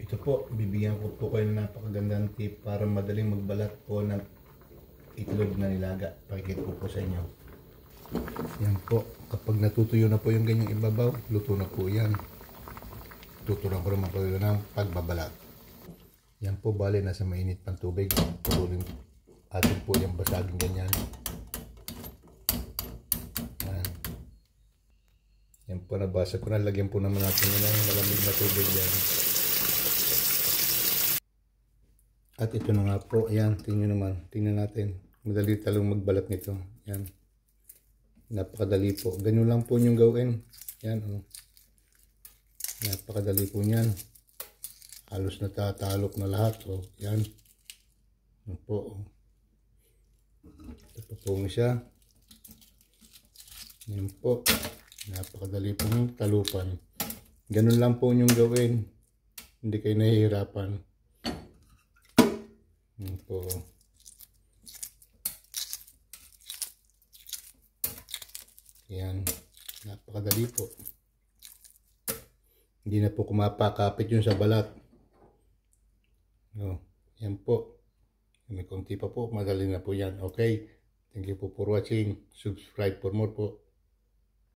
Ito po, bibigyan ko po kayo ng napakagandang tip para madaling magbalat po ng itlog na nilaga. Pakikita ko po sa inyo. Yan po, kapag natutuyo na po yung ganyang ibabaw, luto na po yan. Tuturuan ko naman po yun ng pagbabalat. Yan po, bali nasa mainit pang tubig. Patuloy atin po yung basagin ganyan. Yan po, nabasa ko na. Lagyan po naman natin ng malamig na tubig yan. At ito na nga po, ayan, tingnan natin. Madali talong magbalat nito. Yan. Napakadali po. Ganun lang po yung gawin. Yan, oh. Napakadali po niyan. Halos natatalok na lahat. Oh. Yan. Yan po. Oh. Ito po siya. Yan po. Napakadali pong talupan. Ganun lang po yung gawin. Hindi kayo nahihirapan. Yan po. Yan. Napakadali po. Hindi na po kumapakapit yun sa balat. No. Yan po. May konti pa po. Madali na po yan. Okay. Thank you po for watching. Subscribe for more po.